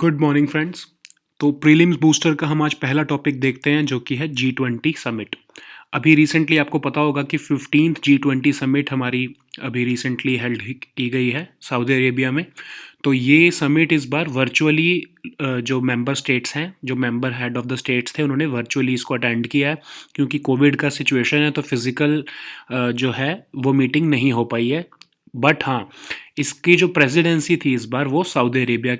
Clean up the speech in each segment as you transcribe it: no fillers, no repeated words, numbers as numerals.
Good morning friends. तो prelims booster का हम आज पहला टॉपिक देखते हैं जो कि है G20 समिट। अभी रिसेंटली आपको पता होगा कि 15th G20 समिट हमारी अभी रिसेंटली हेल्ड की गई है सऊदी अरेबिया में। तो ये समिट इस बार वर्चुअली जो मेंबर स्टेट्स हैं, जो member head of the states थे, उन्होंने वर्चुअली इसको अटेंड किया है क्योंकि कोविड का सिचुएशन है। तो फिज़िकल जो है वो मीटिंग नहीं हो पाई है। बट हाँ, इसकी जो प्रेसिडेंसी थी इस बार वो सऊदी अरेबिया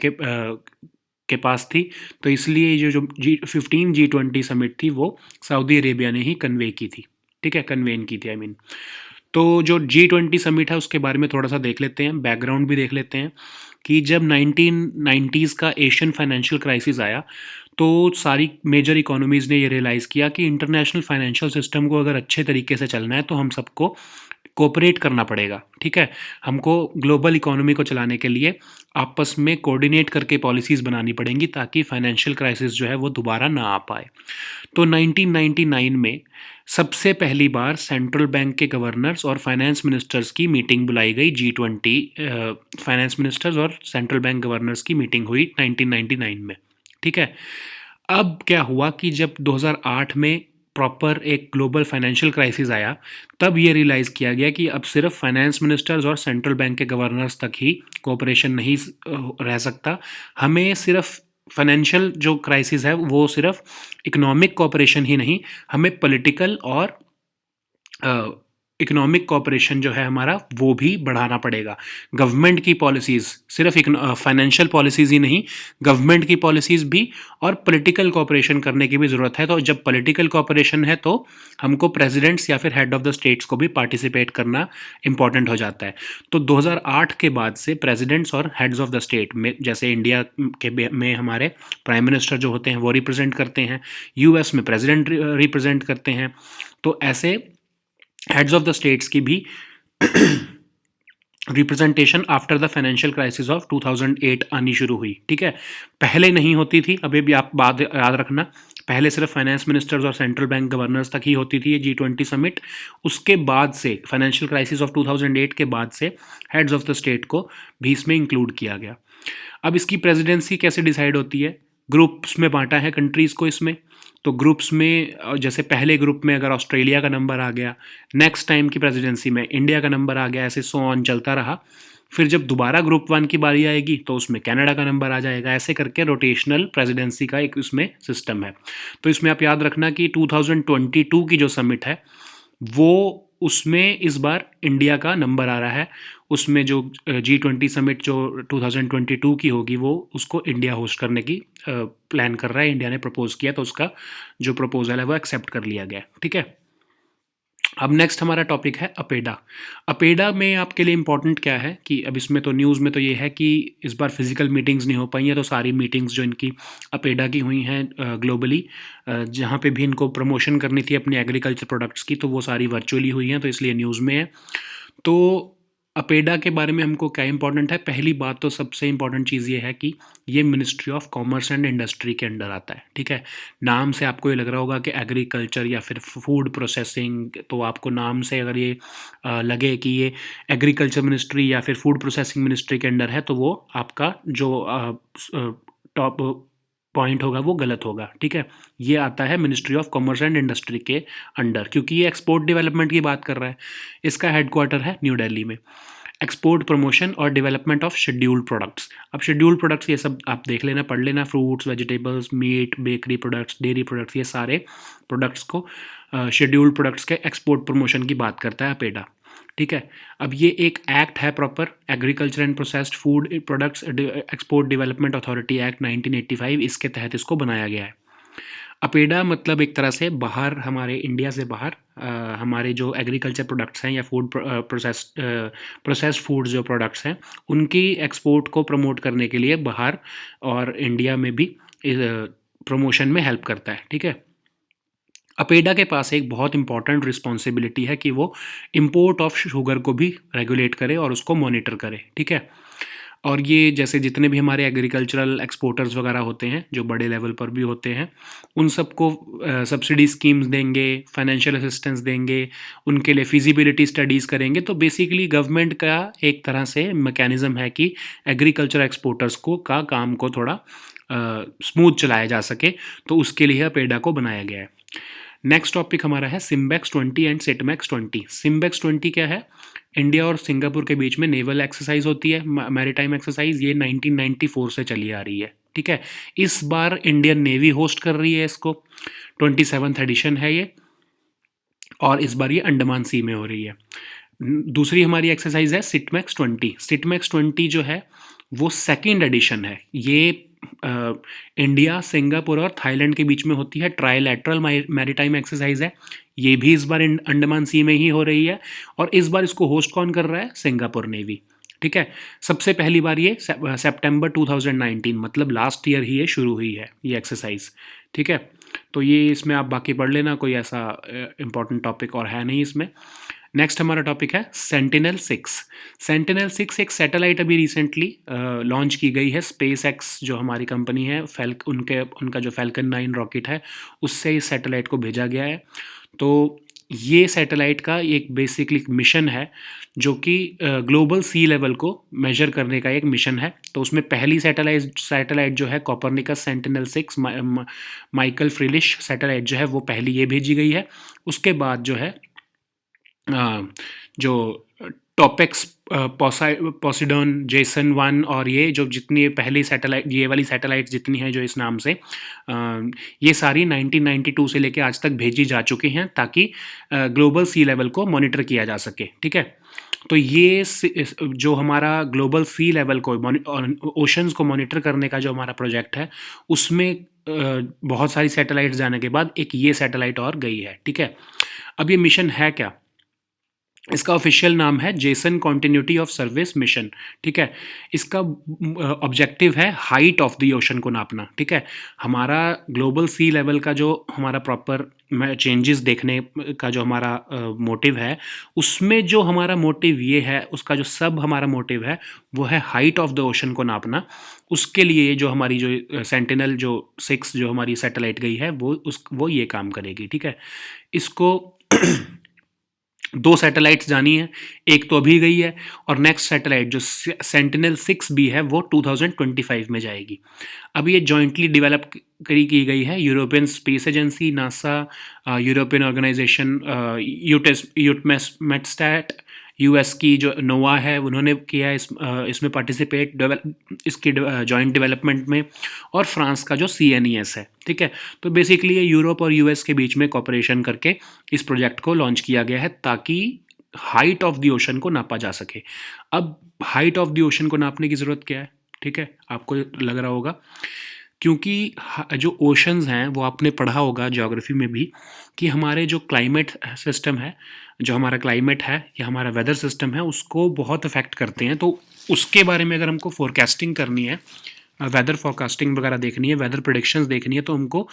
के पास थी। तो इसलिए ये जो G20 समिट थी वो सऊदी अरेबिया ने ही कन्वे की थी। ठीक है, कन्वेन की थी आई मीन। तो जो G20 समिट है उसके बारे में थोड़ा सा देख लेते हैं, बैकग्राउंड भी देख लेते हैं कि जब 1990s का एशियन फाइनेंशियल क्राइसिस आया तो सारी मेजर इकोनॉमीज़ ने ये रियलाइज़ किया कि इंटरनेशनल फाइनेंशियल सिस्टम को अगर अच्छे तरीके से चलना है तो हम सबको कोऑपरेट करना पड़ेगा। ठीक है, हमको ग्लोबल इकोनॉमी को चलाने के लिए आपस में कोऑर्डिनेट करके पॉलिसीज़ बनानी पड़ेंगी ताकि फाइनेंशियल क्राइसिस जो है वो दोबारा ना आ पाए। तो 1999 में सबसे पहली बार सेंट्रल बैंक के गवर्नर्स और फाइनेंस मिनिस्टर्स की मीटिंग बुलाई गई। G20 फाइनेंस मिनिस्टर्स और सेंट्रल बैंक गवर्नर्स की मीटिंग हुई 1999 में। ठीक है, अब क्या हुआ कि जब 2008 में प्रॉपर एक ग्लोबल फाइनेंशियल क्राइसिस आया तब ये रियलाइज़ किया गया कि अब सिर्फ फाइनेंस मिनिस्टर्स और सेंट्रल बैंक के गवर्नर्स तक ही कोऑपरेशन नहीं रह सकता। हमें सिर्फ फाइनेंशियल जो क्राइसिस है वो सिर्फ इकोनॉमिक कोऑपरेशन ही नहीं, हमें पॉलिटिकल और इकोनॉमिक कोऑपरेशन जो है हमारा वो भी बढ़ाना पड़ेगा। गवर्नमेंट की पॉलिसीज़ सिर्फ फाइनेंशियल पॉलिसीज़ ही नहीं, गवर्नमेंट की पॉलिसीज़ भी और पॉलिटिकल कोऑपरेशन करने की भी ज़रूरत है। तो जब पॉलिटिकल कोऑपरेशन है तो हमको प्रेसिडेंट्स या फिर हेड ऑफ़ द स्टेट्स को भी पार्टिसिपेट करना इम्पॉर्टेंट हो जाता है। तो 2008 के बाद से प्रेसिडेंट्स और हेड्स ऑफ़ द स्टेट में, जैसे इंडिया में हमारे प्राइम मिनिस्टर जो होते हैं वो रिप्रेजेंट करते हैं, यूएस में प्रेसिडेंट रिप्रेजेंट करते हैं। तो ऐसे हेड्स ऑफ द स्टेट्स की भी representation after the financial crisis of 2008 आनी शुरू हुई। ठीक है, पहले नहीं होती थी, अभी भी आप बात याद रखना, पहले सिर्फ फाइनेंस मिनिस्टर्स और सेंट्रल बैंक गवर्नर्स तक ही होती थी ये G20 समिट। उसके बाद से फाइनेंशियल क्राइसिस ऑफ 2008 के बाद से हेड्स ऑफ द स्टेट को भी इसमें इंक्लूड किया गया। अब इसकी प्रेसिडेंसी कैसे डिसाइड होती है? ग्रुप्स में बांटा है कंट्रीज़ को इसमें। तो ग्रुप्स में जैसे पहले ग्रुप में अगर ऑस्ट्रेलिया का नंबर आ गया, नेक्स्ट टाइम की प्रेसिडेंसी में इंडिया का नंबर आ गया, ऐसे सो ऑन चलता रहा। फिर जब दोबारा ग्रुप 1 की बारी आएगी तो उसमें कनाडा का नंबर आ जाएगा। ऐसे करके रोटेशनल प्रेसिडेंसी का एक उसमें सिस्टम है। तो इसमें आप याद रखना कि 2022 की जो समिट है वो, उसमें इस बार इंडिया का नंबर आ रहा है। उसमें जो G20 समिट जो 2022 की होगी वो उसको इंडिया होस्ट करने की प्लान कर रहा है। इंडिया ने प्रपोज किया तो उसका जो प्रपोजल है वो एक्सेप्ट कर लिया गया। ठीक है, अब नेक्स्ट हमारा टॉपिक है अपेडा। अपेडा में आपके लिए इम्पॉर्टेंट क्या है कि अब इसमें तो न्यूज़ में तो ये है कि इस बार फिजिकल मीटिंग्स नहीं हो पाई हैं, तो सारी मीटिंग्स जो इनकी अपेडा की हुई हैं ग्लोबली, जहाँ पे भी इनको प्रमोशन करनी थी अपने एग्रीकल्चर प्रोडक्ट्स की, तो वो सारी वर्चुअली हुई हैं, तो इसलिए न्यूज़ में है। तो अपेडा के बारे में हमको क्या इंपॉर्टेंट है? पहली बात तो सबसे इंपॉर्टेंट चीज़ ये है कि ये ministry of commerce and industry के अंडर आता है। ठीक है, नाम से आपको ये लग रहा होगा कि एग्रीकल्चर या फिर फूड प्रोसेसिंग, तो आपको नाम से अगर ये लगे कि ये एग्रीकल्चर मिनिस्ट्री या फिर फूड प्रोसेसिंग मिनिस्ट्री के अंडर है तो वो आपका जो टॉप पॉइंट होगा वो गलत होगा। ठीक है, ये आता है ministry of commerce and industry के अंडर, क्योंकि ये एक्सपोर्ट डेवलपमेंट की बात कर रहा है। इसका हेडक्वार्टर है न्यू दिल्ली में। एक्सपोर्ट प्रमोशन और डेवलपमेंट ऑफ शेड्यूल्ड प्रोडक्ट्स। अब शेड्यूल्ड प्रोडक्ट्स ये सब आप देख लेना, पढ़ लेना, fruits, vegetables, meat, bakery products, dairy products, ये सारे प्रोडक्ट्स को शेड्यूल्ड प्रोडक्ट्स के एक्सपोर्ट प्रमोशन की बात करता है अपेडा। ठीक है, अब ये एक एक्ट है proper, agriculture and processed food products export development authority act 1985, इसके तहत इसको बनाया गया है। अपेडा मतलब एक तरह से बाहर, हमारे इंडिया से बाहर हमारे जो एग्रीकल्चर प्रोडक्ट्स हैं या फूड प्रोसेस्ड फूड जो प्रोडक्ट्स हैं उनकी एक्सपोर्ट को प्रमोट करने के लिए बाहर और इंडिया में भी प्रमोशन में हेल्प करता है। ठीक है, अपेडा के पास एक बहुत इंपॉर्टेंट रिस्पॉन्सिबिलिटी है कि वो इम्पोर्ट ऑफ शुगर को भी रेगुलेट करे और उसको मॉनिटर करे। ठीक है, और ये जैसे जितने भी हमारे एग्रीकल्चरल एक्सपोर्टर्स वगैरह होते हैं जो बड़े लेवल पर भी होते हैं, उन सबको सब्सिडी स्कीम्स देंगे, फाइनेंशियल असिस्टेंस देंगे, उनके लिए फिजिबिलिटी स्टडीज़ करेंगे। तो बेसिकली गवर्नमेंट का एक तरह से मैकेनिज़्म है कि एग्रीकल्चर एक्सपोर्टर्स को का काम को थोड़ा स्मूथ चलाया जा सके, तो उसके लिए अपेडा को बनाया गया है। नेक्स्ट टॉपिक हमारा है सिम्बेक्स 20 एंड सिटमैक्स 20। सिम्बेक्स 20 क्या है? इंडिया और सिंगापुर के बीच में नेवल एक्सरसाइज होती है, मैरीटाइम एक्सरसाइज। ये 1994 से चली आ रही है, ठीक है। इस बार इंडियन नेवी होस्ट कर रही है इसको, 27th एडिशन है ये, और इस बार ये अंडमान सी में हो रही है। दूसरी हमारी एक्सरसाइज है सिटमैक्स 20। सिटमैक्स 20 जो है वो सेकेंड एडिशन है। ये इंडिया, सिंगापुर और थाईलैंड के बीच में होती है, ट्राइलैटरल मैरीटाइम एक्सरसाइज है। ये भी इस बार अंडमान सी में ही हो रही है, और इस बार इसको होस्ट कौन कर रहा है? सिंगापुर नेवी, ठीक है। सबसे पहली बार ये सितंबर 2019, मतलब लास्ट ईयर ही ये शुरू हुई है ये एक्सरसाइज, ठीक है। तो ये इसमें आप बाकी पढ़ लेना, कोई ऐसा इंपॉर्टेंट टॉपिक और है नहीं इसमें। नेक्स्ट हमारा टॉपिक है सेंटिनल 6। सेंटिनल 6 एक सैटेलाइट अभी रिसेंटली लॉन्च की गई है। स्पेस एक्स जो हमारी कंपनी है, उनका जो फैल्कन 9 रॉकेट है, उससे इस सैटेलाइट को भेजा गया है। तो ये सैटेलाइट का एक बेसिकली मिशन है जो कि ग्लोबल सी लेवल को मेजर करने का एक मिशन है। तो उसमें पहली सैटेलाइट जो है कॉपरनिकस सेंटिनल 6 माइकल फ्रिलिश सैटेलाइट जो है वो पहली ये भेजी गई है। उसके बाद जो है जो टॉपेक्स, पोसिडॉन, जेसन 1 और ये जो जितनी पहली सैटेलाइट, ये वाली सैटेलाइट जितनी है जो इस नाम से, ये सारी 1992 से लेके आज तक भेजी जा चुकी हैं ताकि ग्लोबल सी लेवल को मॉनिटर किया जा सके, ठीक है। तो ये जो हमारा ग्लोबल सी लेवल को, ओशंस को मॉनिटर करने का जो हमारा प्रोजेक्ट है, उसमें बहुत सारी सैटेलाइट्स जाने के बाद एक ये सैटेलाइट और गई है, ठीक है। अब ये मिशन है क्या? इसका ऑफिशियल नाम है Jason continuity of service mission, ठीक है। इसका ऑब्जेक्टिव है हाइट ऑफ द ओशन को नापना, ठीक है। हमारा ग्लोबल सी लेवल का जो हमारा प्रॉपर चेंजेस देखने का जो हमारा मोटिव है, उसमें जो हमारा मोटिव ये है, उसका जो सब हमारा मोटिव है वो है हाइट ऑफ द ओशन को नापना। उसके लिए जो हमारी जो सेंटिनल जो 6 जो हमारी सैटेलाइट गई है वो ये काम करेगी, ठीक है। इसको 2 सैटेलाइट्स जानी है, एक तो अभी गई है, और नेक्स्ट सैटेलाइट जो सेंटिनल 6 भी है वो 2025 में जाएगी। अब ये जॉइंटली डेवलप की गई है European space agency, NASA, European organisation EUMETSAT, US की जो नोवा है उन्होंने किया है इसमें पार्टिसिपेट, इसकी जॉइंट डेवलपमेंट में, और फ्रांस का जो CNES है, ठीक है। तो बेसिकली ये यूरोप और यूएस के बीच में कॉपरेशन करके इस प्रोजेक्ट को लॉन्च किया गया है ताकि हाइट ऑफ द ओशन को नापा जा सके। अब हाइट ऑफ द ओशन को नापने की ज़रूरत क्या है, ठीक है, आपको लग रहा होगा क्योंकि जो ओशंस हैं वो आपने पढ़ा होगा ज्योग्राफी में भी कि हमारे जो क्लाइमेट सिस्टम है, जो हमारा क्लाइमेट है या हमारा वेदर सिस्टम है, उसको बहुत अफेक्ट करते हैं। तो उसके बारे में अगर हमको फोरकास्टिंग करनी है, वेदर फोरकास्टिंग वगैरह देखनी है, वेदर प्रेडिक्शंस देखनी है, तो हमको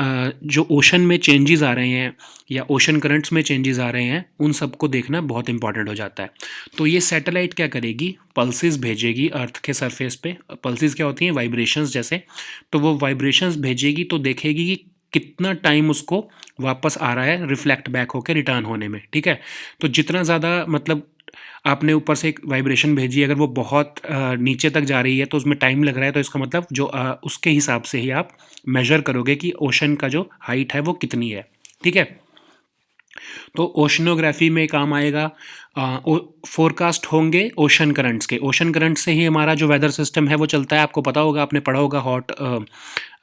जो ओशन में चेंजेस आ रहे हैं या ओशन करंट्स में चेंजेस आ रहे हैं, उन सबको देखना बहुत इंपॉर्टेंट हो जाता है। तो ये सैटेलाइट क्या करेगी? पल्सेस भेजेगी अर्थ के सरफेस पे। पल्सेस क्या होती हैं? वाइब्रेशंस जैसे। तो वो वाइब्रेशंस भेजेगी तो देखेगी कि कितना टाइम उसको वापस आ रहा है रिफ्लेक्ट बैक होकर रिटर्न होने में, ठीक है। तो जितना ज़्यादा मतलब आपने ऊपर से एक वाइब्रेशन भेजी, अगर वो बहुत नीचे तक जा रही है तो उसमें टाइम लग रहा है, तो इसका मतलब जो उसके हिसाब से ही आप मेजर करोगे कि ओशन का जो हाइट है वो कितनी है, ठीक है। तो ओशनोग्राफी में काम आएगा। फोरकास्ट होंगे ओशन करंट्स के। ओशन करंट्स से ही हमारा जो वेदर सिस्टम है वो चलता है। आपको पता होगा, आपने पढ़ा होगा हॉट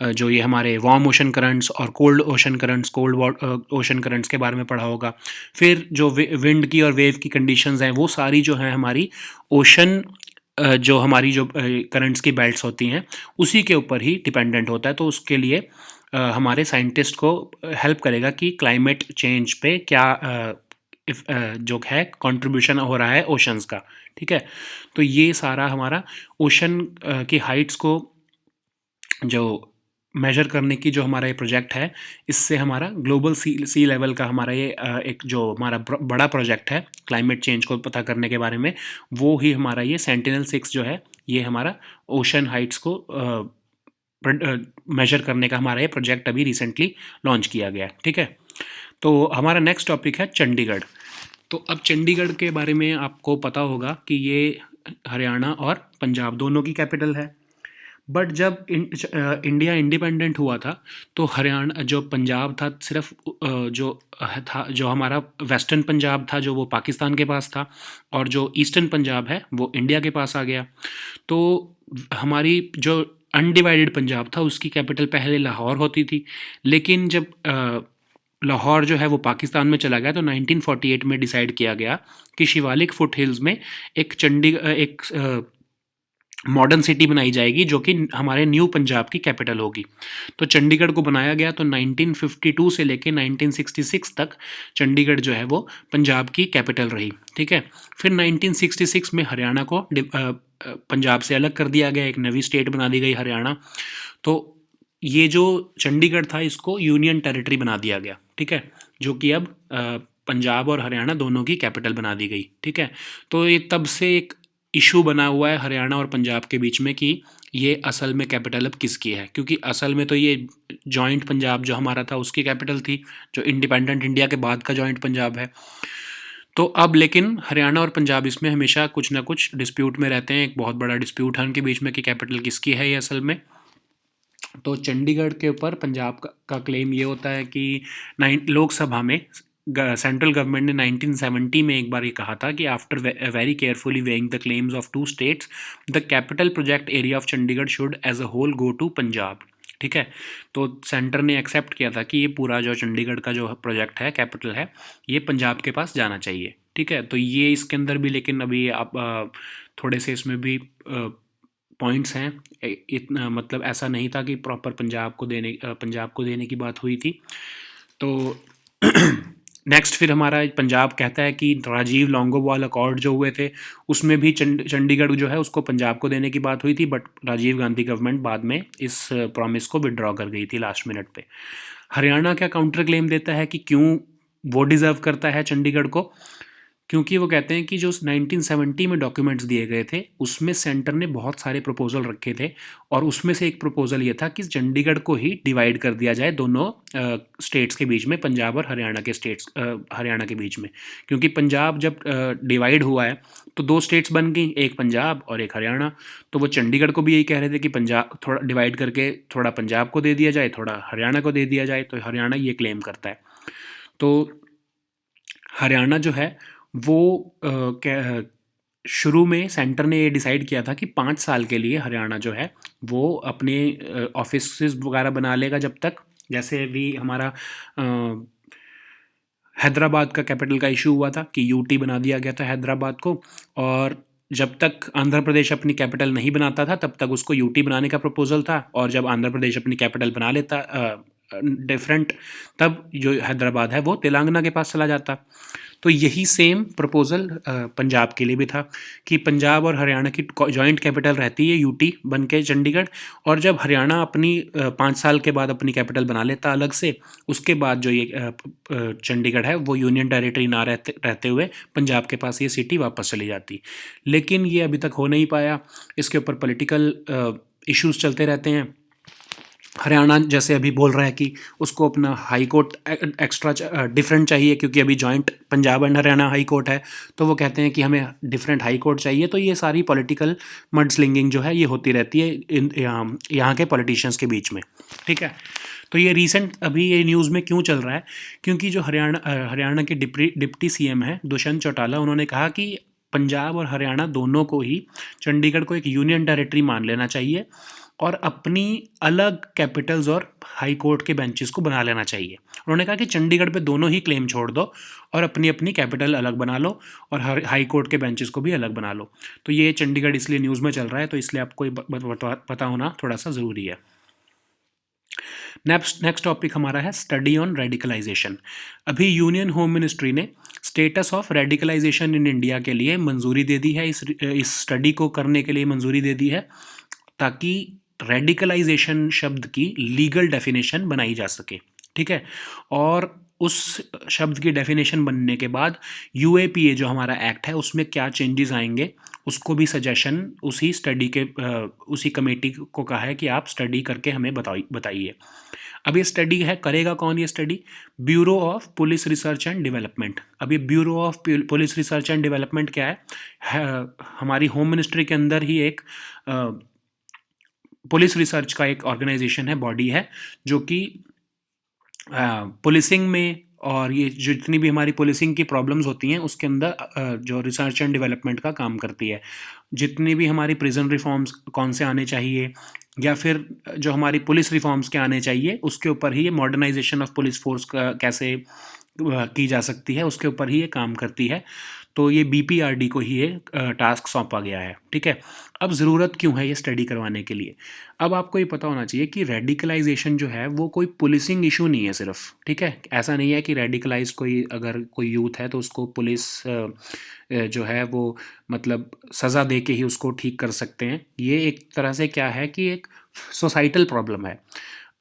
जो ये हमारे वार्म ओशन करंट्स और cold ocean currents, cold ocean currents के बारे में पढ़ा होगा। फिर जो विंड की और वेव की कंडीशंस हैं वो सारी जो हैं हमारी ओशन जो हमारी जो करंट्स की बेल्ट्स होती हैं उसी के ऊपर ही डिपेंडेंट होता है। तो उसके लिए हमारे साइंटिस्ट को हेल्प करेगा कि क्लाइमेट चेंज पे क्या जो है कंट्रीब्यूशन हो रहा है ओशंस का, ठीक है। तो ये सारा हमारा ओशन की हाइट्स को जो मेजर करने की जो हमारा ये प्रोजेक्ट है, इससे हमारा ग्लोबल सी लेवल का हमारा ये एक जो हमारा बड़ा प्रोजेक्ट है क्लाइमेट चेंज को पता करने के बारे में, वो ही हमारा ये सेंटिनल 6 जो है ये हमारा ओशन हाइट्स को मेजर करने का हमारा ये प्रोजेक्ट अभी रिसेंटली लॉन्च किया गया है, ठीक है। तो हमारा नेक्स्ट टॉपिक है चंडीगढ़। तो अब चंडीगढ़ के बारे में आपको पता होगा कि ये हरियाणा और पंजाब दोनों की कैपिटल है। बट जब इंडिया इंडिपेंडेंट हुआ था तो हरियाणा जो पंजाब था सिर्फ जो हमारा वेस्टर्न पंजाब था जो वो पाकिस्तान के पास था, और जो ईस्टर्न पंजाब है वो इंडिया के पास आ गया। तो हमारी जो अनडिवाइडेड पंजाब था उसकी कैपिटल पहले लाहौर होती थी, लेकिन जब लाहौर जो है वो पाकिस्तान में चला गया तो 1948 में डिसाइड किया गया कि शिवालिक फुट हिल्स में एक मॉडर्न सिटी बनाई जाएगी जो कि हमारे न्यू पंजाब की कैपिटल होगी। तो चंडीगढ़ को बनाया गया। तो 1952 से लेके 1966 तक चंडीगढ़ जो है वो पंजाब की कैपिटल रही, ठीक है। फिर 1966 में हरियाणा को पंजाब से अलग कर दिया गया, एक नई स्टेट बना दी गई हरियाणा। तो ये जो चंडीगढ़ था इसको यूनियन टेरिटरी बना दिया गया, ठीक है, जो कि अब पंजाब और हरियाणा दोनों की कैपिटल बना दी गई, ठीक है। तो ये तब से एक इशू बना हुआ है हरियाणा और पंजाब के बीच में कि ये असल में कैपिटल अब किसकी है, क्योंकि असल में तो ये जॉइंट पंजाब जो हमारा था उसकी कैपिटल थी, जो इंडिपेंडेंट इंडिया के बाद का जॉइंट पंजाब है। तो अब लेकिन हरियाणा और पंजाब इसमें हमेशा कुछ ना कुछ डिस्प्यूट में रहते हैं। एक बहुत बड़ा डिस्प्यूट है उनके बीच में कि कैपिटल किसकी है ये असल में। तो चंडीगढ़ के ऊपर पंजाब का क्लेम ये होता है कि लोकसभा में सेंट्रल गवर्नमेंट ने 1970 में एक बार ये कहा था कि after very carefully weighing the claims of 2 states the capital project area of Chandigarh should as a whole go to Punjab, ठीक है। तो सेंटर ने एक्सेप्ट किया था कि ये पूरा जो चंडीगढ़ का जो प्रोजेक्ट है कैपिटल है ये पंजाब के पास जाना चाहिए, ठीक है। तो ये इसके अंदर भी लेकिन अभी आप थोड़े से इसमें भी पॉइंट्स हैं। इतना मतलब ऐसा नहीं था कि प्रॉपर पंजाब को देने की बात हुई थी। तो नेक्स्ट फिर हमारा पंजाब कहता है कि राजीव लॉन्गोवाल अकॉर्ड जो हुए थे उसमें भी चंडीगढ़ जो है उसको पंजाब को देने की बात हुई थी, बट राजीव गांधी गवर्नमेंट बाद में इस प्रॉमिस को विड्रॉ कर गई थी लास्ट मिनट पे। हरियाणा क्या काउंटर क्लेम देता है कि क्यों वो डिज़र्व करता है चंडीगढ़ को, क्योंकि वो कहते हैं कि जो 1970 में डॉक्यूमेंट्स दिए गए थे उसमें सेंटर ने बहुत सारे प्रपोजल रखे थे, और उसमें से एक प्रपोजल ये था कि चंडीगढ़ को ही डिवाइड कर दिया जाए दोनों स्टेट्स के बीच में, पंजाब और हरियाणा के बीच में। क्योंकि पंजाब जब डिवाइड हुआ है तो 2 स्टेट्स बन गई, एक पंजाब और एक हरियाणा। तो वो चंडीगढ़ को भी यही कह रहे थे कि पंजाब थोड़ा डिवाइड करके थोड़ा पंजाब को दे दिया जाए, थोड़ा हरियाणा को दे दिया जाए। तो हरियाणा ये क्लेम करता है। तो हरियाणा जो है वो शुरू में सेंटर ने ये डिसाइड किया था कि 5 साल के लिए हरियाणा जो है वो अपने ऑफिस वगैरह बना लेगा, जब तक जैसे अभी हमारा हैदराबाद का कैपिटल का इशू हुआ था कि यूटी बना दिया गया था हैदराबाद को, और जब तक आंध्र प्रदेश अपनी कैपिटल नहीं बनाता था तब तक उसको यूटी बनाने का प्रपोजल था, और जब आंध्र प्रदेश अपनी कैपिटल बना लेता डिफरेंट, तब जो हैदराबाद है वो तेलंगाना के पास चला जाता। तो यही सेम प्रपोजल पंजाब के लिए भी था कि पंजाब और हरियाणा की जॉइंट कैपिटल रहती है यूटी बन के चंडीगढ़, और जब हरियाणा अपनी 5 साल के बाद अपनी कैपिटल बना लेता अलग से, उसके बाद जो ये चंडीगढ़ है वो यूनियन टेरिटरी ना रहते हुए पंजाब के पास ये सिटी वापस चली जाती। लेकिन ये अभी तक हो नहीं पाया। इसके ऊपर पॉलिटिकल इश्यूज चलते रहते हैं। हरियाणा जैसे अभी बोल रहा है कि उसको अपना हाई कोर्ट एक्स्ट्रा डिफरेंट चाहिए, क्योंकि अभी joint Punjab and Haryana high court है, तो वो कहते हैं कि हमें डिफरेंट हाई कोर्ट चाहिए। तो ये सारी पॉलिटिकल मड स्लिंगिंग जो है ये होती रहती है यहाँ के पॉलिटिशियंस के बीच में, ठीक है। तो ये रीसेंट अभी ये न्यूज़ में क्यों चल रहा है, क्योंकि जो हरियाणा के डिप्टी सीएम है दुष्यंत चौटाला, उन्होंने कहा कि पंजाब और हरियाणा दोनों को ही चंडीगढ़ को एक यूनियन टेरिटरी मान लेना चाहिए और अपनी अलग कैपिटल्स और हाई कोर्ट के बेंचेस को बना लेना चाहिए। उन्होंने कहा कि चंडीगढ़ पे दोनों ही क्लेम छोड़ दो और अपनी अपनी कैपिटल अलग बना लो और हाई कोर्ट के बेंचेस को भी अलग बना लो। तो ये चंडीगढ़ इसलिए न्यूज़ में चल रहा है, तो इसलिए आपको पता होना थोड़ा सा ज़रूरी है। नेक्स्ट टॉपिक हमारा है स्टडी ऑन रेडिकलाइजेशन। अभी यूनियन होम मिनिस्ट्री ने status of radicalisation in India के लिए मंजूरी दे दी है, इस स्टडी को करने के लिए मंजूरी दे दी है, ताकि रेडिकलाइजेशन शब्द की लीगल डेफिनेशन बनाई जा सके, ठीक है। और उस शब्द की डेफिनेशन बनने के बाद यूएपीए जो हमारा एक्ट है उसमें क्या चेंजेस आएंगे उसको भी सजेशन उसी स्टडी के उसी कमेटी को कहा है कि आप स्टडी करके हमें बताइए। अब ये स्टडी है, करेगा कौन ये study? Bureau of police research and development. अब ये bureau of police research and development क्या है? हमारी होम मिनिस्ट्री के अंदर ही एक पुलिस रिसर्च का एक ऑर्गेनाइजेशन है, बॉडी है, जो कि पुलिसिंग में और ये जितनी भी हमारी पुलिसिंग की प्रॉब्लम्स होती हैं उसके अंदर जो रिसर्च एंड डेवलपमेंट का काम करती है। जितनी भी हमारी प्रिजन रिफॉर्म्स कौन से आने चाहिए, या फिर जो हमारी पुलिस रिफॉर्म्स के आने चाहिए, उसके ऊपर ही ये मॉडर्नाइजेशन ऑफ पुलिस फोर्स का कैसे की जा सकती है, उसके ऊपर ही ये काम करती है। तो ये बीपीआरडी को ही ये टास्क सौंपा गया है। ठीक है, अब ज़रूरत क्यों है ये स्टडी करवाने के लिए? अब आपको ये पता होना चाहिए कि रेडिकलाइजेशन जो है वो कोई पुलिसिंग इशू नहीं है सिर्फ। ठीक है, ऐसा नहीं है कि रेडिकलाइज कोई अगर कोई यूथ है तो उसको पुलिस जो है वो मतलब सज़ा दे के ही उसको ठीक कर सकते हैं। ये एक तरह से क्या है कि एक सोसाइटल प्रॉब्लम है।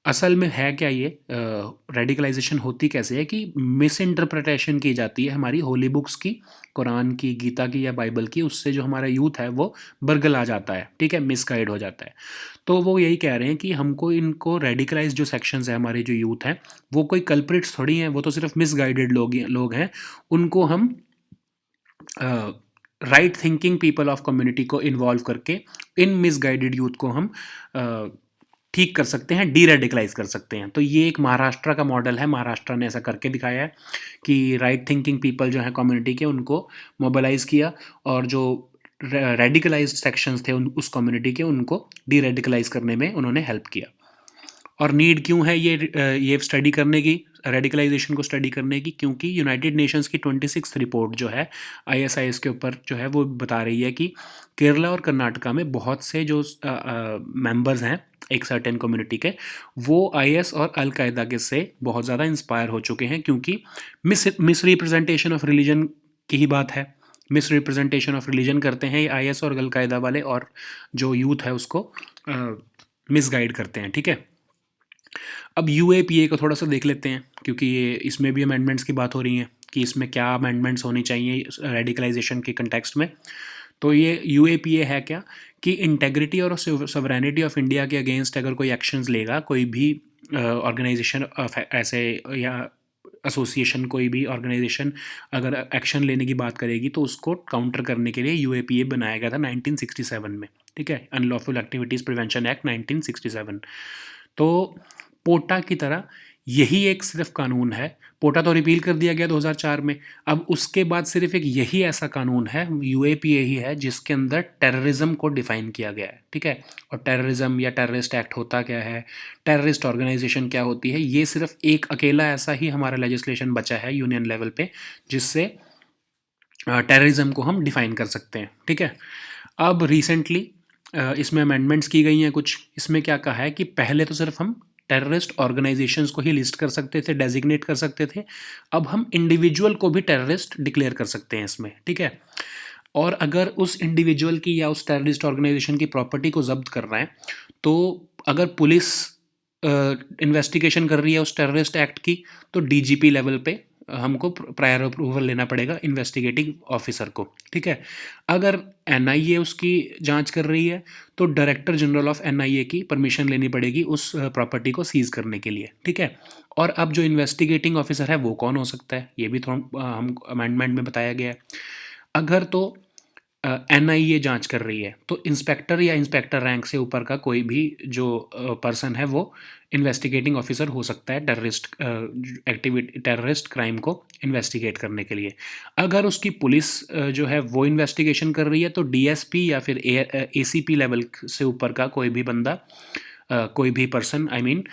असल में है क्या ये? रेडिकलाइजेशन होती कैसे है कि मिस इंटरप्रिटेशन की जाती है हमारी होली बुक्स की, कुरान की, गीता की या बाइबल की। उससे जो हमारा यूथ है वो बरगला जाता है, ठीक है, मिसगाइड हो जाता है। तो वो यही कह रहे हैं कि हमको इनको रेडिकलाइज जो सेक्शंस है हमारे जो यूथ हैं वो कोई कल्प्रिट्स थोड़ी हैं, वो तो सिर्फ मिसगाइडेड लोग हैं। उनको हम right thinking people of community को इन्वॉल्व करके इन मिसगाइडेड यूथ को हम ठीक कर सकते हैं, डी रेडिकलाइज कर सकते हैं। तो ये एक महाराष्ट्र का मॉडल है, महाराष्ट्र ने ऐसा करके दिखाया है कि राइट थिंकिंग पीपल जो हैं कम्युनिटी के उनको मोबिलाइज किया, और जो रेडिकलाइज सेक्शंस थे उस कम्युनिटी के उनको डी रेडिकलाइज करने में उन्होंने हेल्प किया। और नीड क्यों है ये स्टडी करने की, रेडिकलाइजेशन को स्टडी करने की? क्योंकि यूनाइटेड नेशंस की 26th रिपोर्ट जो है आईएसआईएस के ऊपर जो है वो बता रही है कि केरला और कर्नाटका में बहुत से जो मेंबर्स हैं एक सर्टेन कम्युनिटी के, वो आईएस और अलकायदा के से बहुत ज़्यादा इंस्पायर हो चुके हैं, क्योंकि मिस रिप्रेजेंटेशन ऑफ रिलीजन की ही बात है। मिस रिप्रेजेंटेशन ऑफ रिलीजन करते हैं ये आईएस और अलकायदा वाले, और जो यूथ है उसको मिसगाइड करते हैं। ठीक है, अब यूएपीए को थोड़ा सा देख लेते हैं, क्योंकि ये इसमें भी अमेंडमेंट्स की बात हो रही है कि इसमें क्या अमेंडमेंट्स होनी चाहिए रेडिकलाइजेशन के कंटेक्स्ट में। तो ये यूएपीए है क्या कि इंटेग्रिटी और सॉवरेनिटी ऑफ इंडिया के अगेंस्ट अगर कोई एक्शंस लेगा, कोई भी ऑर्गेनाइजेशन ऐसे या एसोसिएशन, कोई भी ऑर्गेनाइजेशन अगर एक्शन लेने की बात करेगी तो उसको काउंटर करने के लिए यूएपीए बनाया गया था 1967 में। ठीक है, अनलॉफुल एक्टिविटीज़ प्रिवेंशन एक्ट 1967। तो पोटा की तरह यही एक सिर्फ कानून है। पोटा तो रिपील कर दिया गया 2004 में। अब उसके बाद सिर्फ एक यही ऐसा कानून है, यूएपीए ही है, जिसके अंदर टेररिज्म को डिफाइन किया गया है। ठीक है, और टेररिज्म या टेररिस्ट एक्ट होता क्या है, टेररिस्ट ऑर्गेनाइजेशन क्या होती है, ये सिर्फ एक अकेला ऐसा ही हमारा लेजिस्लेशन बचा है यूनियन लेवल पे जिससे टेररिज्म को हम डिफाइन कर सकते हैं। ठीक है, अब रिसेंटली इसमें अमेंडमेंट्स की गई हैं कुछ। इसमें क्या कहा है कि पहले तो सिर्फ हम टेररिस्ट ऑर्गेनाइजेशंस को ही लिस्ट कर सकते थे, डेजिग्नेट कर सकते थे। अब हम इंडिविजुअल को भी टेररिस्ट डिक्लेयर कर सकते हैं इसमें। ठीक है, और अगर उस इंडिविजुअल की या उस टेररिस्ट ऑर्गेनाइजेशन की प्रॉपर्टी को जब्त कर रहे हैं, तो अगर पुलिस इन्वेस्टिगेशन कर रही है उस टेररिस्ट एक्ट की, तो डीजीपी लेवल पे हमको प्रायर अप्रूवल लेना पड़ेगा इन्वेस्टिगेटिंग ऑफिसर को। ठीक है, अगर एनआईए उसकी जांच कर रही है तो डायरेक्टर जनरल ऑफ एनआईए की परमिशन लेनी पड़ेगी उस प्रॉपर्टी को सीज करने के लिए। ठीक है, और अब जो इन्वेस्टिगेटिंग ऑफिसर है वो कौन हो सकता है, ये भी थोड़ा हम अमेंडमेंट में बताया गया है। अगर तो एनआईए जांच कर रही है तो इंस्पेक्टर या इंस्पेक्टर रैंक से ऊपर का कोई भी जो पर्सन है वो इन्वेस्टिगेटिंग ऑफिसर हो सकता है टेररिस्ट एक्टिविटी, टेररिस्ट क्राइम को इन्वेस्टिगेट करने के लिए। अगर उसकी पुलिस जो है वो इन्वेस्टिगेशन कर रही है तो डीएसपी या फिर एसीपी लेवल से ऊपर का कोई भी बंदा, कोई भी पर्सन आई मीन,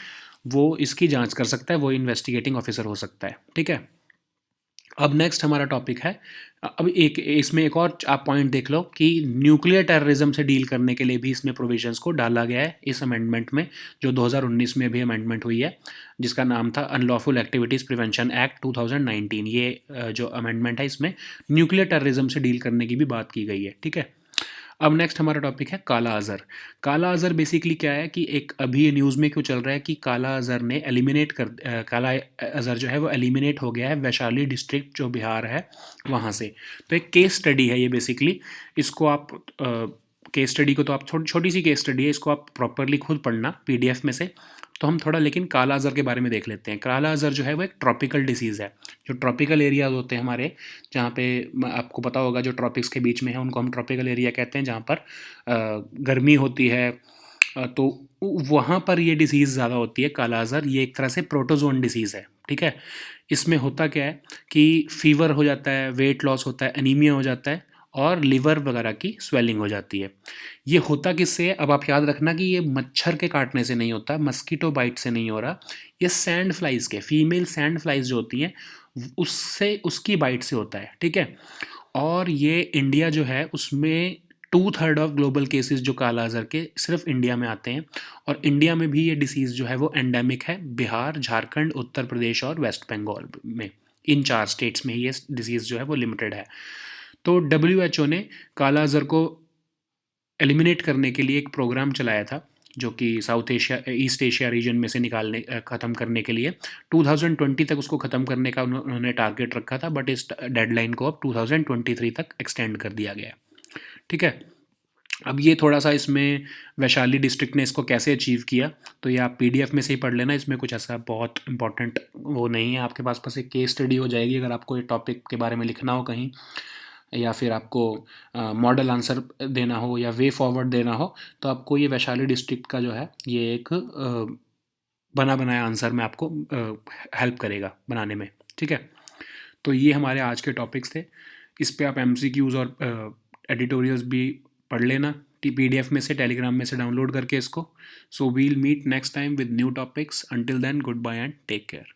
वो इसकी जांच कर सकता है, वो इन्वेस्टिगेटिंग ऑफिसर हो सकता है। ठीक है, अब नेक्स्ट हमारा टॉपिक है, अब एक इसमें एक और आप पॉइंट देख लो कि न्यूक्लियर टेररिज्म से डील करने के लिए भी इसमें प्रोविजंस को डाला गया है इस अमेंडमेंट में, जो 2019 में भी अमेंडमेंट हुई है, जिसका नाम था अनलॉफुल एक्टिविटीज़ प्रिवेंशन एक्ट 2019। ये जो अमेंडमेंट है इसमें न्यूक्लियर टेररिज्म से डील करने की भी बात की गई है। ठीक है, अब नेक्स्ट हमारा टॉपिक है काला अज़र। काला अज़र बेसिकली क्या है कि एक अभी न्यूज़ में क्यों चल रहा है कि काला अज़र ने काला अज़र जो है वो एलिमिनेट हो गया है वैशाली डिस्ट्रिक्ट जो बिहार है वहाँ से। तो एक केस स्टडी है ये बेसिकली। इसको आप केस स्टडी को तो आप छोटी सी केस स्टडी है, इसको आप प्रॉपरली खुद पढ़ना पीडीएफ में से। तो हम थोड़ा लेकिन काला अज़र के बारे में देख लेते हैं। काला अज़र जो है वो एक ट्रॉपिकल डिसीज़ है। जो ट्रॉपिकल एरियाज होते हैं हमारे, जहाँ पे आपको पता होगा जो ट्रॉपिक्स के बीच में है उनको हम ट्रॉपिकल एरिया कहते हैं, जहाँ पर गर्मी होती है। तो वहाँ पर ये डिसीज़ ज़्यादा होती है काला अज़र। ये एक तरह से प्रोटोजोन डिसीज़ है, ठीक है। इसमें होता क्या है कि फीवर हो जाता है, वेट लॉस होता है, एनीमिया हो जाता है और लिवर वगैरह की स्वेलिंग हो जाती है। ये होता किससे है? अब आप याद रखना कि ये मच्छर के काटने से नहीं होता, मस्कीटो बाइट से नहीं हो रहा। ये सैंड फ्लाइज़ के, फीमेल सैंड फ्लाइज़ जो होती हैं उससे, उसकी बाइट से होता है, ठीक है। और ये इंडिया जो है उसमें 2/3 ऑफ ग्लोबल केसेस जो काला अज़र के सिर्फ इंडिया में आते हैं। और इंडिया में भी ये डिसीज़ जो है वो एंडेमिक है, बिहार, झारखंड, उत्तर प्रदेश और वेस्ट बंगाल में। इन 4 स्टेट्स में ही ये डिसीज़ जो है वो लिमिटेड है। तो डब्ल्यूएचओ ने काला अज़र को एलिमिनेट करने के लिए एक प्रोग्राम चलाया था, जो कि south Asia, east Asia region में से ख़त्म करने के लिए 2020 तक उसको ख़त्म करने का उन्होंने टारगेट रखा था। बट इस डेडलाइन को अब 2023 तक एक्सटेंड कर दिया गया है, ठीक है। अब ये थोड़ा सा इसमें वैशाली डिस्ट्रिक्ट ने इसको कैसे अचीव किया, तो ये आप पीडीएफ में से ही पढ़ लेना। इसमें कुछ ऐसा बहुत इंपॉर्टेंट वो नहीं है, आपके पास बस एक केस स्टडी हो जाएगी अगर आपको ये टॉपिक के बारे में लिखना हो कहीं, या फिर आपको मॉडल आंसर देना हो या वे फॉरवर्ड देना हो, तो आपको ये वैशाली डिस्ट्रिक्ट का जो है ये एक बना बनाया आंसर में आपको हेल्प करेगा बनाने में, ठीक है। तो ये हमारे आज के टॉपिक्स थे। इस पे आप एमसीक्यूज़ और एडिटोरियल्स भी पढ़ लेना पीडीएफ में से, टेलीग्राम में से डाउनलोड करके इसको। So we'll meet next time with new topics. Until then, good bye and take care.